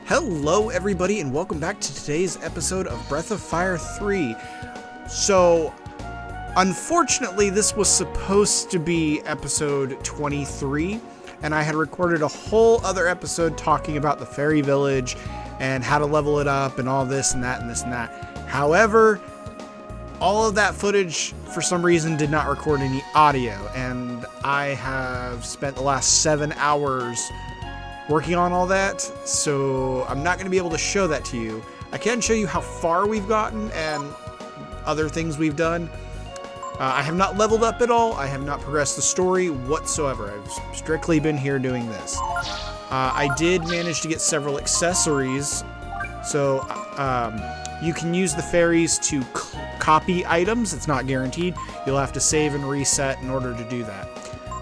Hello everybody and welcome back to today's episode of Breath of Fire 3. So, unfortunately this was supposed to be episode 23, and I had recorded a whole other episode talking about the fairy village and how to level it up and all this and that and this and that. However, all of that footage for some reason did not record any audio, and I have spent the last 7 hours working on all that, so I'm not going to be able to show that to you. I can show you how far we've gotten and other things we've done. I have not leveled up at all. I have not progressed the story whatsoever. I've strictly been here doing this. I did manage to get several accessories, so you can use the fairies to copy items. It's not guaranteed. You'll have to save and reset in order to do that.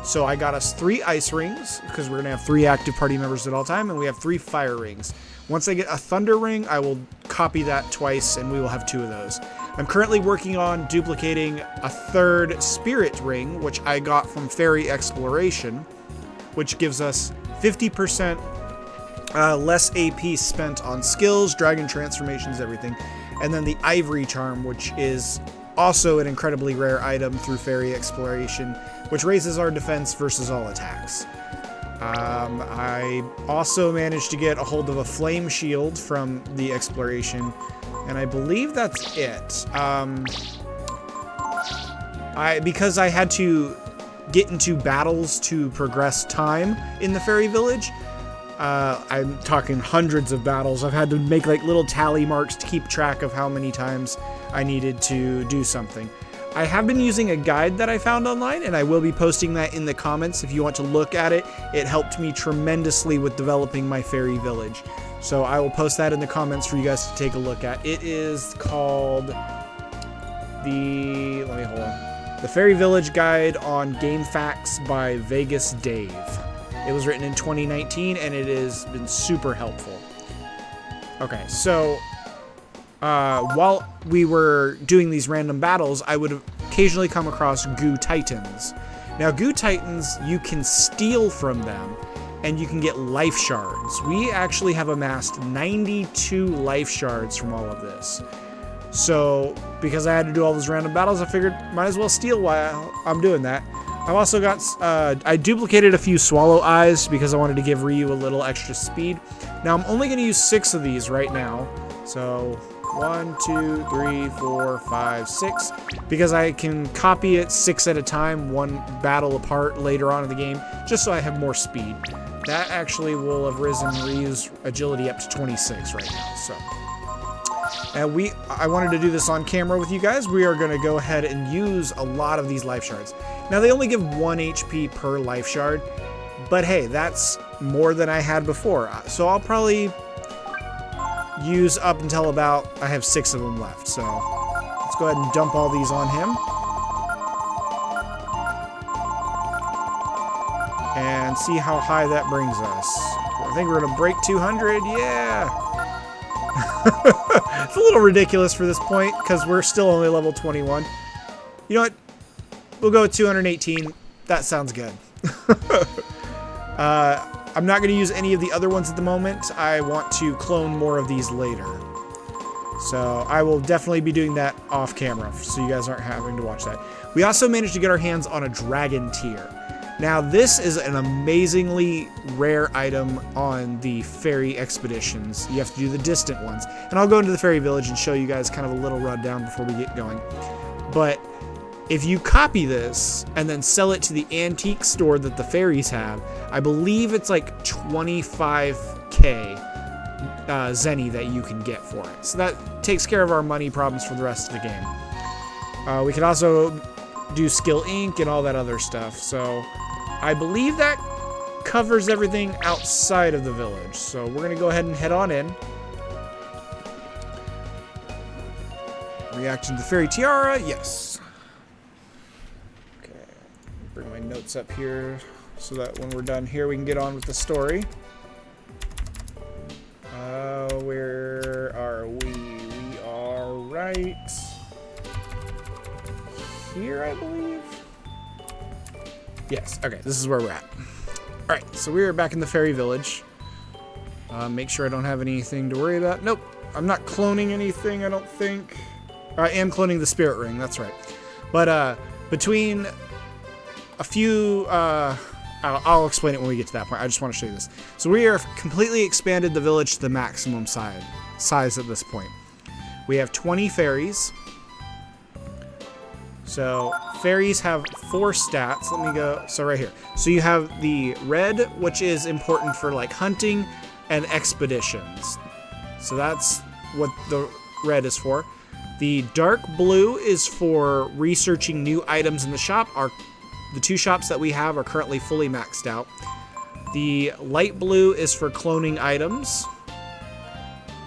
So I got us 3 ice rings, because we're going to have 3 active party members at all time, and we have 3 fire rings. Once I get a thunder ring, I will copy that twice, and we will have 2 of those. I'm currently working on duplicating a 3rd spirit ring, which I got from Fairy Exploration, which gives us 50% less AP spent on skills, dragon transformations, everything. And then the ivory charm, which is also an incredibly rare item through Fairy Exploration, which raises our defense versus all attacks. I also managed to get a hold of a flame shield from the exploration, and I believe that's it. Because I had to get into battles to progress time in the fairy village, I'm talking hundreds of battles. I've had to make like little tally marks to keep track of how many times I needed to do something. I have been using a guide that I found online, and I will be posting that in the comments if you want to look at it. It helped me tremendously with developing my fairy village. So I will post that in the comments for you guys to take a look at. It is called the Fairy Village Guide on Game Facts by Vegas Dave. It was written in 2019, and it has been super helpful. Okay, so while we were doing these random battles, I would occasionally come across Goo Titans. Now, Goo Titans, you can steal from them, and you can get life shards. We actually have amassed 92 life shards from all of this. So, because I had to do all those random battles, I figured might as well steal while I'm doing that. I've also got, I duplicated a few swallow eyes because I wanted to give Ryu a little extra speed. Now, I'm only going to use 6 of these right now. So, 1, 2, 3, 4, 5, 6. Because I can copy it 6 at a time, 1 battle apart later on in the game, just so I have more speed. That actually will have risen Ryu's agility up to 26 right now, so. And I wanted to do this on camera with you guys. We are going to go ahead and use a lot of these life shards. Now, they only give 1 HP per life shard, but hey, that's more than I had before. So I'll probably use up until about, I have 6 of them left. So let's go ahead and dump all these on him. And see how high that brings us. I think we're going to break 200. Yeah. It's a little ridiculous for this point because we're still only level 21. You know what? We'll go with 218. That sounds good. I'm not going to use any of the other ones at the moment. I want to clone more of these later. So I will definitely be doing that off camera so you guys aren't having to watch that. We also managed to get our hands on a dragon tier. Now, this is an amazingly rare item on the fairy expeditions. You have to do the distant ones. And I'll go into the fairy village and show you guys kind of a little rundown before we get going. But if you copy this and then sell it to the antique store that the fairies have, I believe it's like 25k zenny that you can get for it. So that takes care of our money problems for the rest of the game. We can also do skill ink and all that other stuff. So I believe that covers everything outside of the village. So we're going to go ahead and head on in. Reaction to the fairy tiara, yes. Okay, bring my notes up here so that when we're done here we can get on with the story. Where are we? We are right here, I believe. Yes, okay, this is where we're at. Alright, so we are back in the fairy village. Make sure I don't have anything to worry about. Nope, I'm not cloning anything, I don't think. I am cloning the spirit ring, that's right. But between a few... I'll explain it when we get to that point. I just want to show you this. So we are completely expanded the village to the maximum size at this point. We have 20 fairies. So fairies have 4 stats. Let me go. So right here. So you have the red, which is important for like hunting and expeditions. So that's what the red is for. The dark blue is for researching new items in the shop. The 2 shops that we have are currently fully maxed out. The light blue is for cloning items.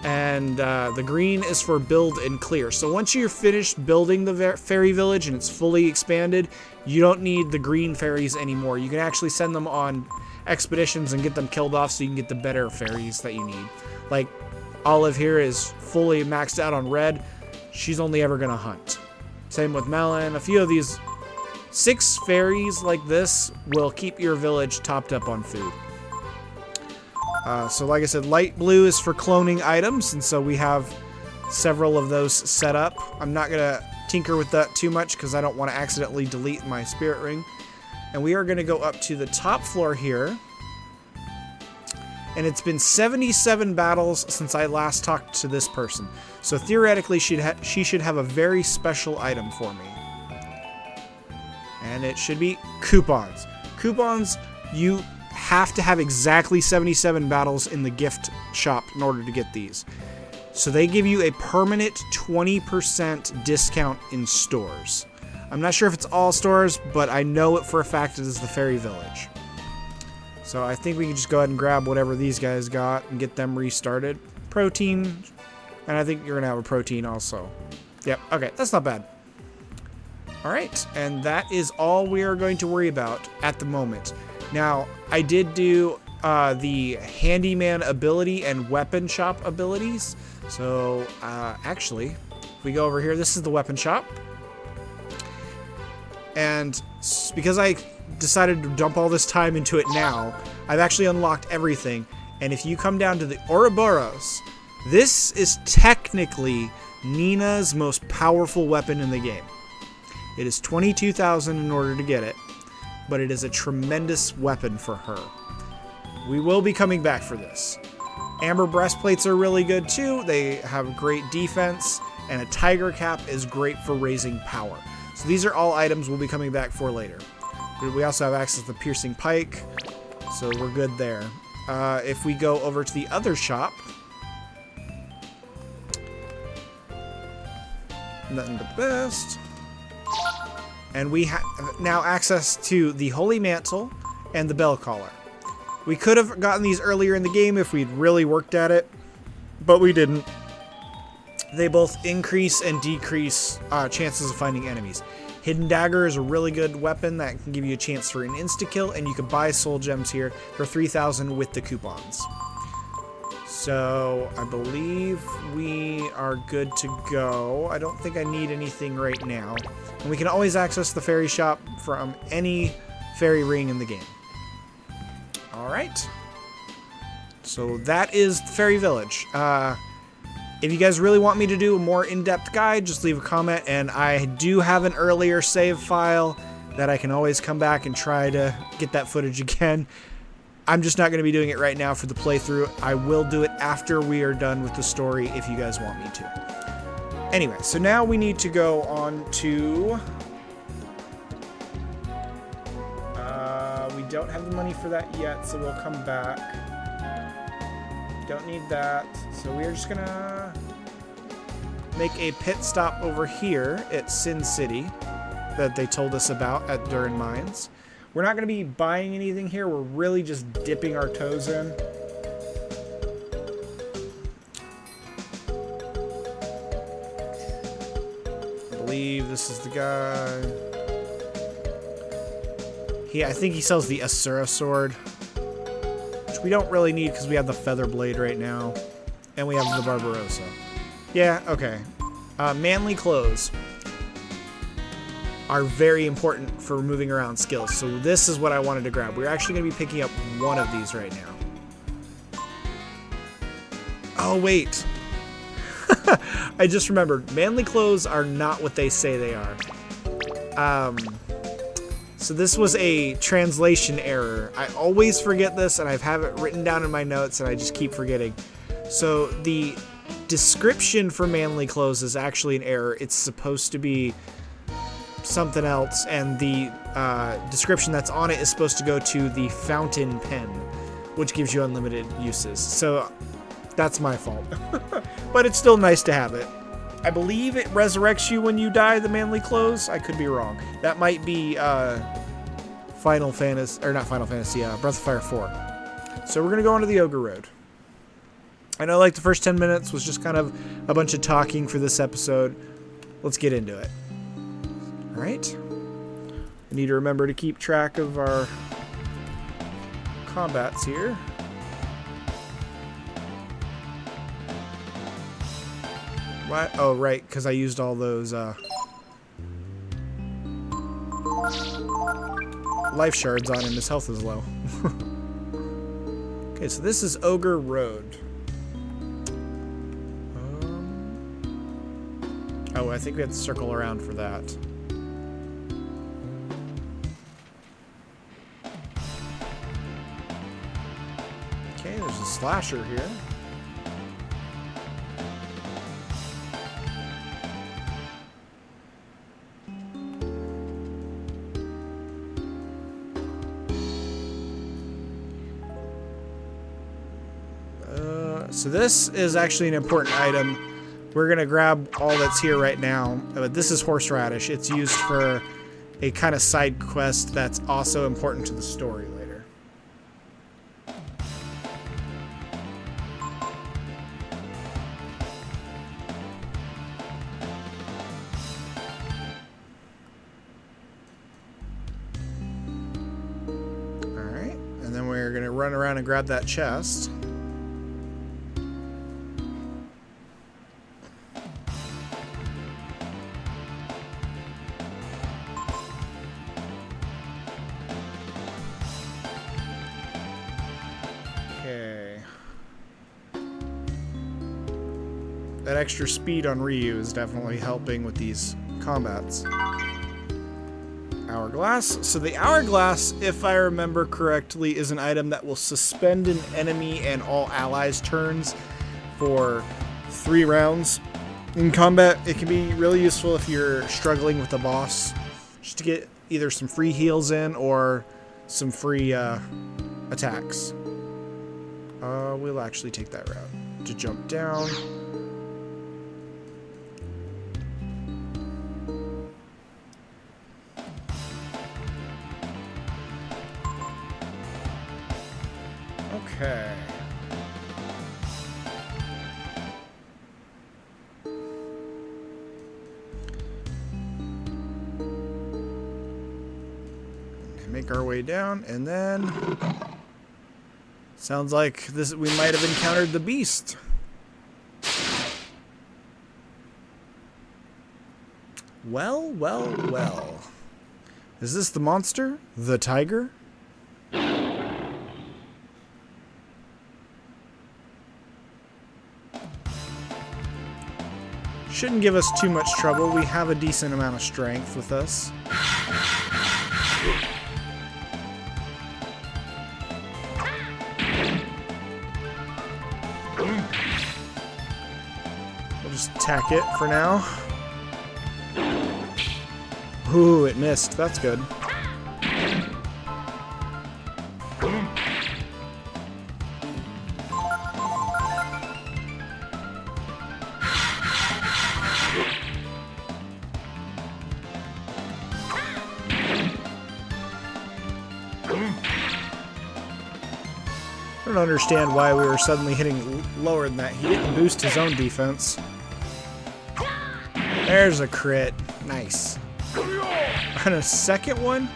And the green is for build and clear. So once you're finished building the fairy village and it's fully expanded, you don't need the green fairies anymore. You can actually send them on expeditions and get them killed off so you can get the better fairies that you need. Like Olive here is fully maxed out on red. She's only ever going to hunt. Same with Melon. A few of these... 6 fairies like this will keep your village topped up on food. So like I said, light blue is for cloning items, and so we have several of those set up. I'm not going to tinker with that too much because I don't want to accidentally delete my spirit ring. And we are going to go up to the top floor here. And it's been 77 battles since I last talked to this person. So theoretically, she should have a very special item for me. And it should be coupons. Coupons, you have to have exactly 77 battles in the gift shop in order to get these. So they give you a permanent 20% discount in stores. I'm not sure if it's all stores, but I know it for a fact it is the Fairy Village. So I think we can just go ahead and grab whatever these guys got and get them restarted. Protein, and I think you're going to have a protein also. Yep, okay, that's not bad. Alright, and that is all we are going to worry about at the moment. Now, I did do the handyman ability and weapon shop abilities. So, actually, if we go over here, this is the weapon shop. And because I decided to dump all this time into it now, I've actually unlocked everything. And if you come down to the Ouroboros, this is technically Nina's most powerful weapon in the game. It is 22,000 in order to get it, but it is a tremendous weapon for her. We will be coming back for this. Amber breastplates are really good too. They have great defense, and a tiger cap is great for raising power. So these are all items we'll be coming back for later. We also have access to the piercing pike, so we're good there. If we go over to the other shop, nothing but the best. And we have now access to the Holy Mantle and the Bell Collar. We could have gotten these earlier in the game if we'd really worked at it, but we didn't. They both increase and decrease chances of finding enemies. Hidden Dagger is a really good weapon that can give you a chance for an insta-kill, and you can buy soul gems here for 3,000 with the coupons. So I believe we are good to go. I don't think I need anything right now. And we can always access the fairy shop from any fairy ring in the game. Alright. So that is Fairy Village. If you guys really want me to do a more in-depth guide, just leave a comment. And I do have an earlier save file that I can always come back and try to get that footage again. I'm just not going to be doing it right now for the playthrough. I will do it after we are done with the story if you guys want me to. Anyway, so now we need to go on to... we don't have the money for that yet, so we'll come back. Don't need that. So we're just going to make a pit stop over here at Sin City that they told us about at Durin Mines. We're not going to be buying anything here. We're really just dipping our toes in. I believe this is the guy. I think he sells the Asura sword, which we don't really need because we have the Feather Blade right now. And we have the Barbarossa. Yeah, okay. Manly clothes are very important for moving around skills. So this is what I wanted to grab. We're actually going to be picking up one of these right now. Oh, wait. I just remembered. Manly clothes are not what they say they are. So this was a translation error. I always forget this, and I have it written down in my notes, and I just keep forgetting. So the description for manly clothes is actually an error. It's supposed to be something else, and the description that's on it is supposed to go to the fountain pen, which gives you unlimited uses. So that's my fault. But it's still nice to have it. I believe it resurrects you when you die, the manly clothes. I could be wrong. That might be Final Fantasy, or not Final Fantasy, Breath of Fire 4. So we're going to go onto the Ogre Road. I know like the first 10 minutes was just kind of a bunch of talking for this episode. Let's get into it. All right. We need to remember to keep track of our combats here. What? Oh, right, because I used all those life shards on him. His health is low. Okay, so this is Ogre Road. Oh, I think we have to circle around for that. Okay, there's a slasher here. So this is actually an important item. We're going to grab all that's here right now. This is horseradish. It's used for a kind of side quest that's also important to the story later. Alright, and then we're going to run around and grab that chest. That extra speed on Ryu is definitely helping with these combats. Hourglass. So the hourglass, if I remember correctly, is an item that will suspend an enemy and all allies' turns for 3 rounds. In combat, it can be really useful if you're struggling with a boss, just to get either some free heals in or some free attacks. We'll actually take that route to jump down. Okay. Make our way down, and then sounds like this we might have encountered the beast. Well, well, well. Is this the monster? The tiger? Shouldn't give us too much trouble. We have a decent amount of strength with us. We'll just attack it for now. Ooh, it missed. That's good. I don't understand why we were suddenly hitting lower than that. He didn't boost his own defense. There's a crit. Nice. And a second one?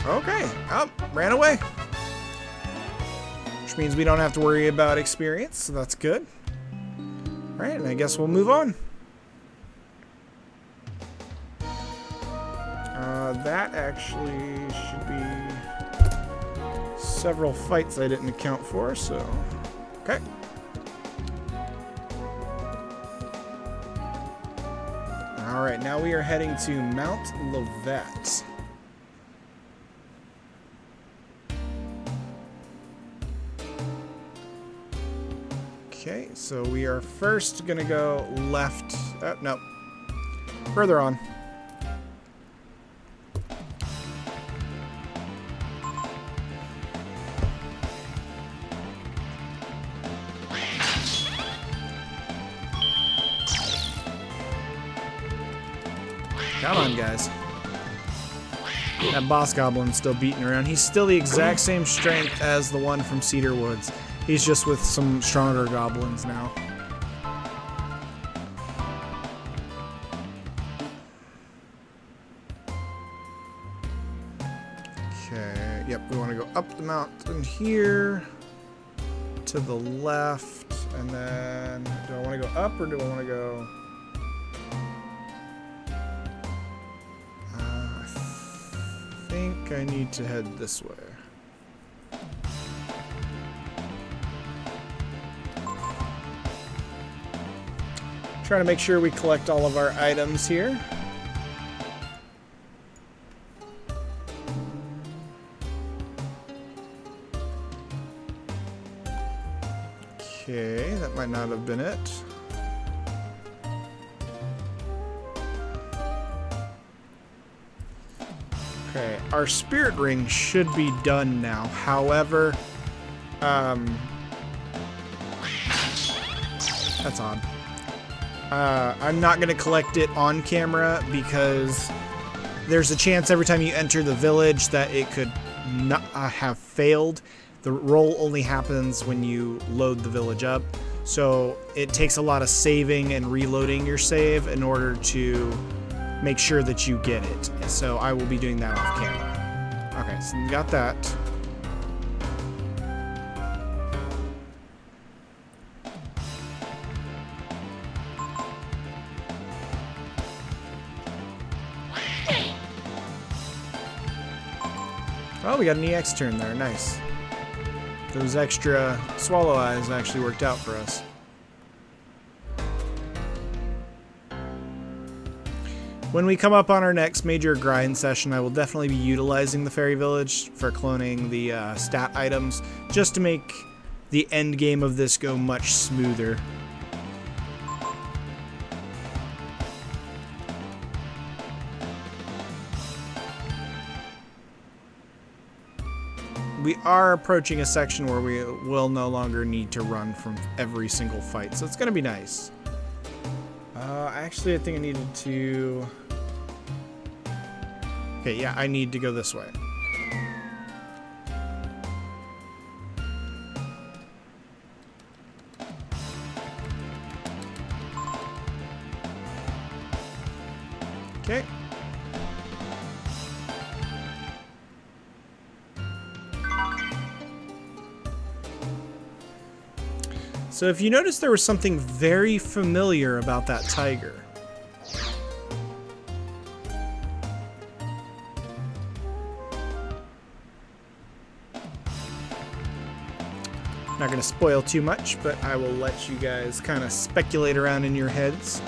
Okay. Oh, ran away. Which means we don't have to worry about experience, so that's good. Alright, and I guess we'll move on. That actually should be several fights I didn't account for, so... Okay. Alright, now we are heading to Mount Levette. Okay, so we are first gonna go left. Oh, no. Further on. Come on, guys. That boss goblin's still beating around. He's still the exact same strength as the one from Cedar Woods. He's just with some stronger goblins now. Okay, yep, we want to go up the mountain here, to the left, and then, do I want to go up or do I want to go... I think I need to head this way. Trying to make sure we collect all of our items here. Okay, that might not have been it. Okay, our spirit ring should be done now. However, that's odd. I'm not going to collect it on camera because there's a chance every time you enter the village that it could not have failed. The roll only happens when you load the village up. So it takes a lot of saving and reloading your save in order to make sure that you get it. So I will be doing that off camera. Okay, so we got that. Oh, we got an EX turn there. Nice. Those extra swallow eyes actually worked out for us. When we come up on our next major grind session, I will definitely be utilizing the Fairy Village for cloning the stat items, just to make the end game of this go much smoother. We are approaching a section where we will no longer need to run from every single fight, so it's going to be nice. Actually, I think I needed to... Okay, yeah, I need to go this way. Okay. So if you notice, there was something very familiar about that tiger. Not going to spoil too much, but I will let you guys kind of speculate around in your heads.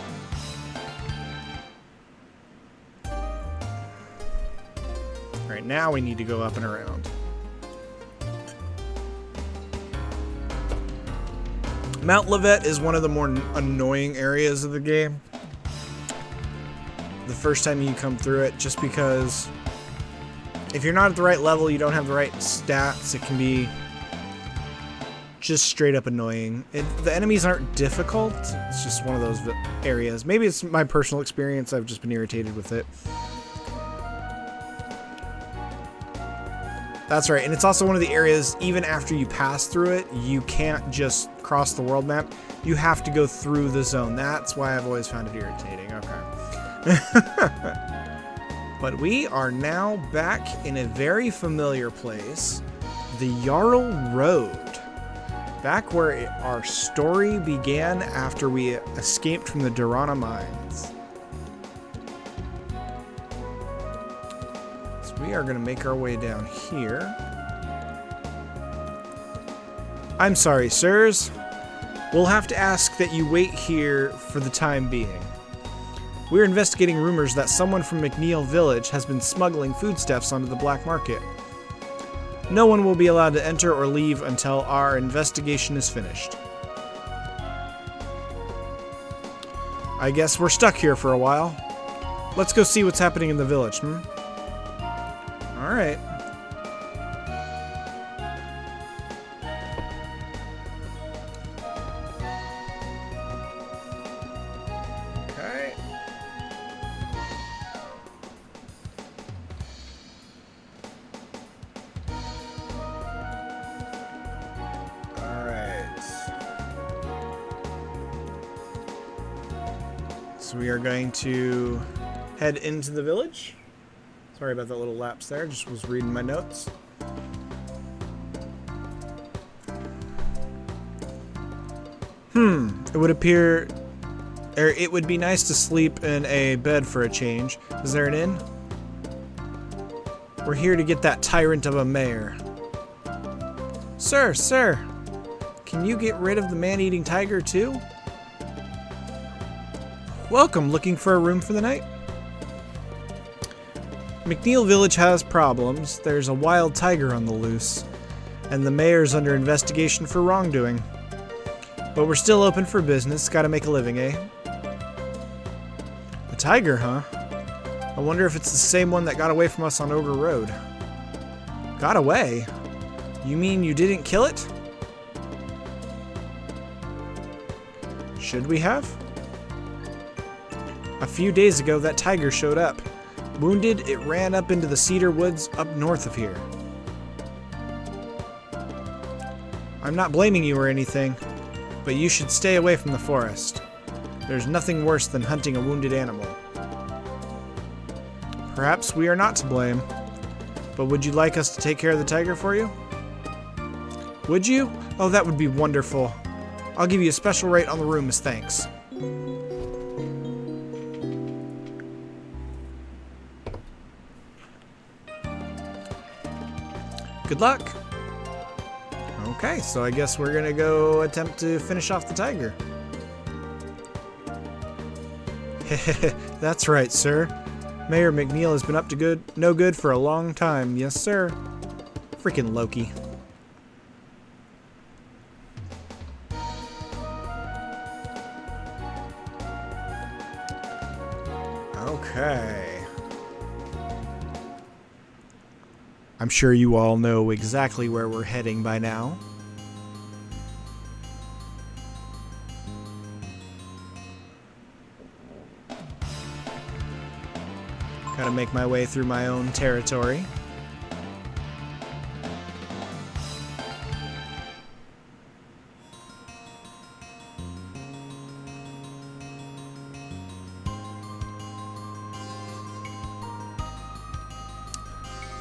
Right now we need to go up and around. Mount Levette is one of the more annoying areas of the game. The first time you come through it, just because if you're not at the right level, you don't have the right stats, it can be just straight up annoying. The enemies aren't difficult, it's just one of those areas. Maybe it's my personal experience, I've just been irritated with it. That's right, and it's also one of the areas, even after you pass through it, you can't just cross the world map. You have to go through the zone. That's why I've always found it irritating. Okay. But we are now back in a very familiar place, the Jarl Road. Back where our story began after we escaped from the Durana mines. We are going to make our way down here. I'm sorry, sirs. We'll have to ask that you wait here for the time being. We're investigating rumors that someone from McNeil Village has been smuggling foodstuffs onto the black market. No one will be allowed to enter or leave until our investigation is finished. I guess we're stuck here for a while. Let's go see what's happening in the village, Alright. Okay. Alright. So we are going to head into the village. Sorry about that little lapse there, just was reading my notes. It would appear, it would be nice to sleep in a bed for a change. Is there an inn? We're here to get that tyrant of a mayor. Sir, can you get rid of the man-eating tiger too? Welcome, looking for a room for the night? McNeil Village has problems. There's a wild tiger on the loose, and the mayor's under investigation for wrongdoing. But we're still open for business. Gotta make a living, eh? A tiger, huh? I wonder if it's the same one that got away from us on Ogre Road. Got away? You mean you didn't kill it? Should we have? A few days ago, that tiger showed up. Wounded, it ran up into the cedar woods up north of here. I'm not blaming you or anything, but you should stay away from the forest. There's nothing worse than hunting a wounded animal. Perhaps we are not to blame, but would you like us to take care of the tiger for you? Would you? Oh, that would be wonderful. I'll give you a special rate on the room as thanks. Good luck. Okay, so I guess we're gonna go attempt to finish off the tiger. That's right, sir. Mayor McNeil has been up to no good for a long time. Yes, sir. Freaking Loki. Okay. I'm sure you all know exactly where we're heading by now. Gotta make my way through my own territory.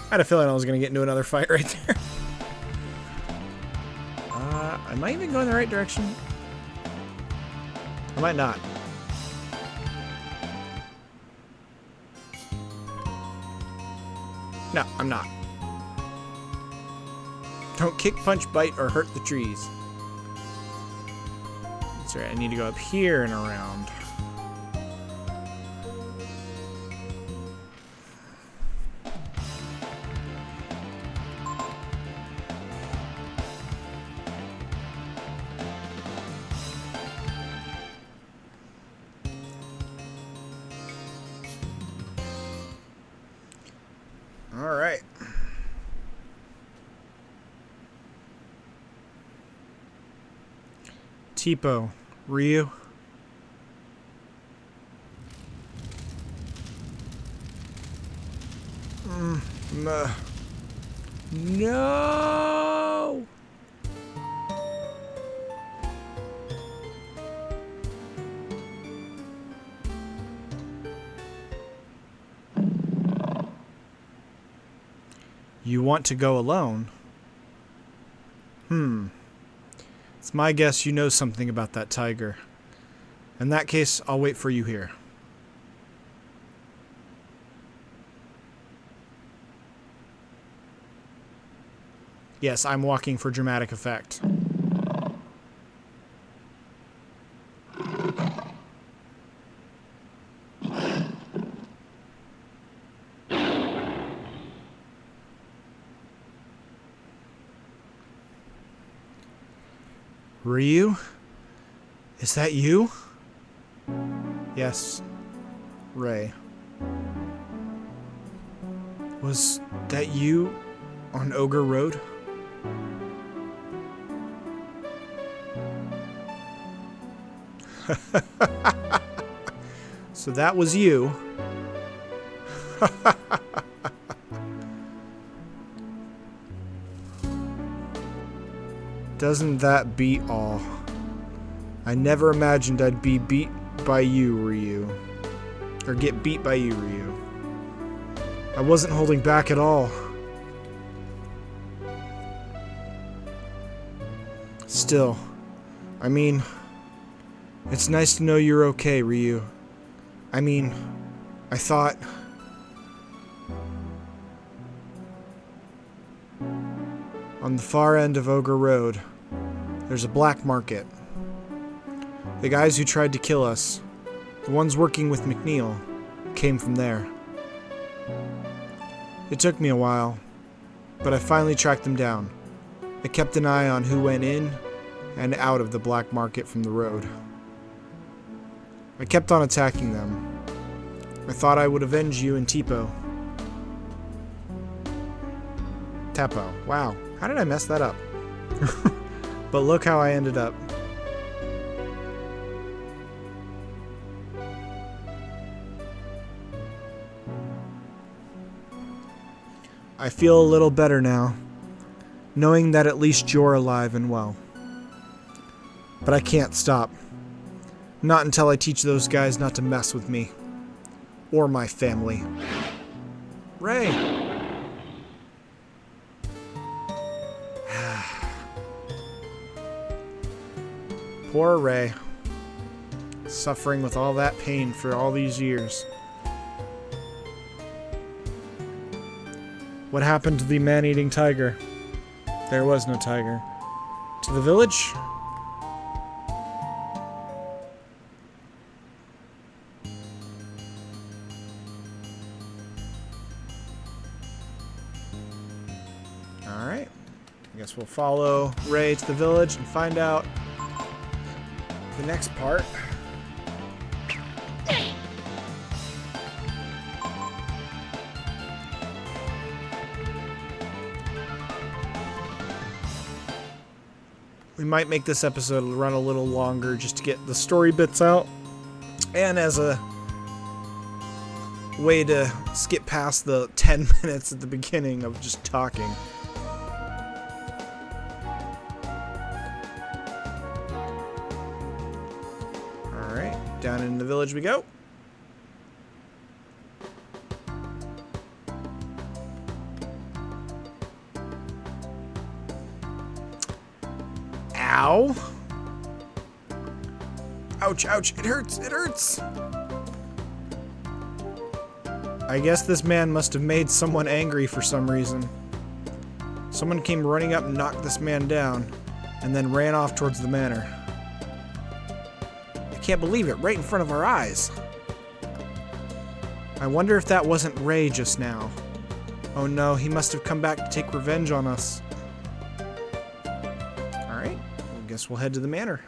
I had a feeling I was going to get into another fight right there. Am I even going the right direction? I might not. No, I'm not. Don't kick, punch, bite, or hurt the trees. That's right, I need to go up here and around. All right. Tipo, Ryu. No. You want to go alone? It's my guess you know something about that tiger. In that case, I'll wait for you here. Yes, I'm walking for dramatic effect. Ryu? Is that you? Yes. Ray. Was that you on Ogre Road? So that was you. Doesn't that beat all? I never imagined I'd be beat by you, Ryu. Or get beat by you, Ryu. I wasn't holding back at all. Still, I mean, it's nice to know you're okay, Ryu. I mean, I thought... On the far end of Ogre Road, there's a black market. The guys who tried to kill us, the ones working with McNeil, came from there. It took me a while, but I finally tracked them down. I kept an eye on who went in and out of the black market from the road. I kept on attacking them. I thought I would avenge you and Tipo. Tapo. Wow. How did I mess that up? But look how I ended up. I feel a little better now, knowing that at least you're alive and well. But I can't stop. Not until I teach those guys not to mess with me. Or my family. Ray! Poor Ray. Suffering with all that pain for all these years. What happened to the man-eating tiger? There was no tiger. To the village? Alright. I guess we'll follow Ray to the village and find out the next part. We might make this episode run a little longer just to get the story bits out, and as a way to skip past the 10 minutes at the beginning of just talking. Alright, down in the village we go. Ow. Ouch, ouch, it hurts, it hurts. I guess this man must have made someone angry for some reason. Someone came running up and knocked this man down, and then ran off towards the manor. I can't believe it, right in front of our eyes. I wonder if that wasn't Ray just now. Oh no, he must have come back to take revenge on us. Alright, I guess we'll head to the manor.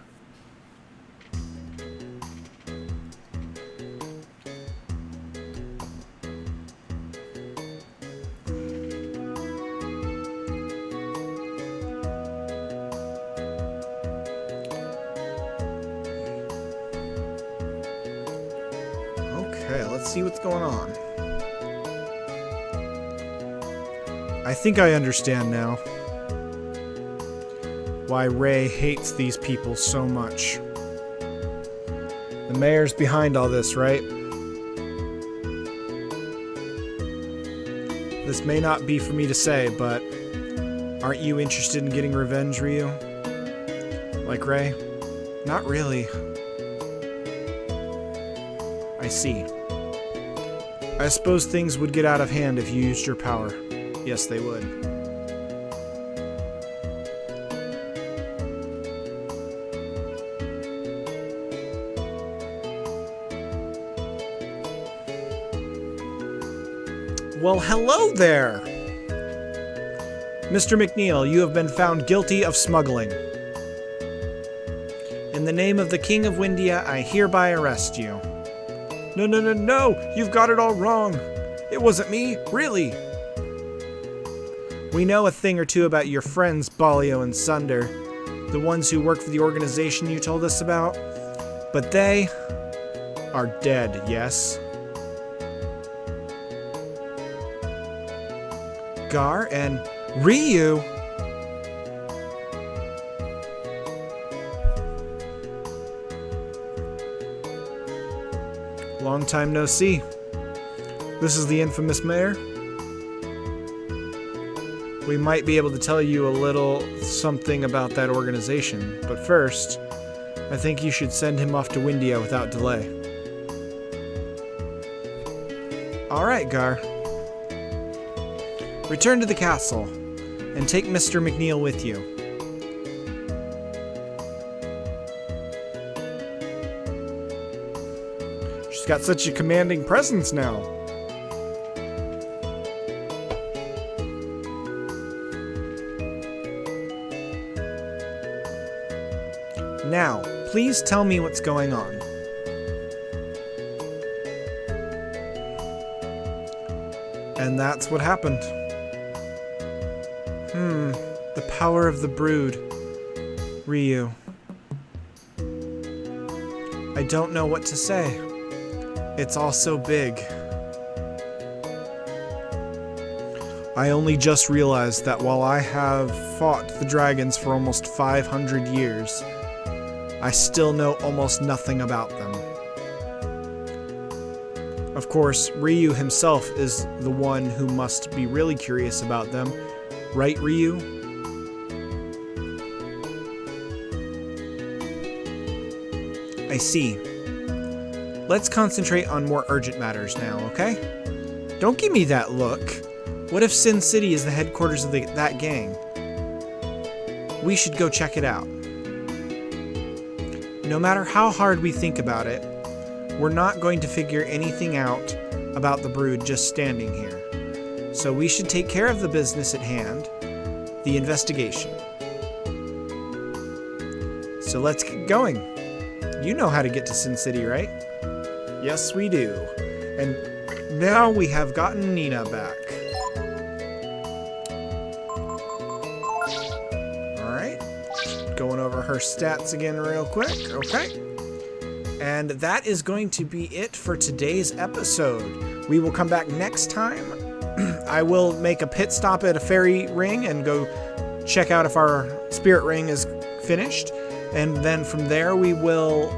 Okay, let's see what's going on. I think I understand now why Ray hates these people so much. The mayor's behind all this, right? This may not be for me to say, but aren't you interested in getting revenge, Ryu? Like Ray? Not really. I see. I suppose things would get out of hand if you used your power. Yes, they would. Well, hello there! Mr. McNeil, you have been found guilty of smuggling. the name of the King of Windia, I hereby arrest you. No, no, no, no! You've got it all wrong! It wasn't me, really! We know a thing or two about your friends, Balio and Sunder, the ones who work for the organization you told us about, but they are dead, yes? Gar and Ryu? Long time no see. This is the infamous mayor. We might be able to tell you a little something about that organization, but first, I think you should send him off to Windia without delay. Alright, Gar. Return to the castle, and take Mr. McNeil with you. She's got such a commanding presence now. Now, please tell me what's going on. And that's what happened. The power of the brood. Ryu. I don't know what to say. It's all so big. I only just realized that while I have fought the dragons for almost 500 years, I still know almost nothing about them. Of course, Ryu himself is the one who must be really curious about them. Right, Ryu? I see. Let's concentrate on more urgent matters now, okay? Don't give me that look. What if Sin City is the headquarters of that gang? We should go check it out. No matter how hard we think about it, we're not going to figure anything out about the brood just standing here. So we should take care of the business at hand, the investigation. So let's get going. You know how to get to Sin City, right? Yes, we do. And now we have gotten Nina back. Alright. Going over her stats again real quick. Okay. And that is going to be it for today's episode. We will come back next time. I will make a pit stop at a fairy ring and go check out if our spirit ring is finished. And then from there we will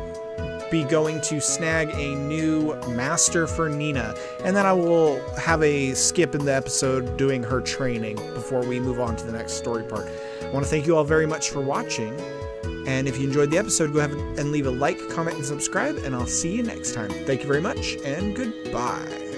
be going to snag a new master for Nina. And then I will have a skip in the episode doing her training before we move on to the next story part. I want to thank you all very much for watching. And if you enjoyed the episode, go ahead and leave a like, comment, and subscribe. And I'll see you next time. Thank you very much, and goodbye.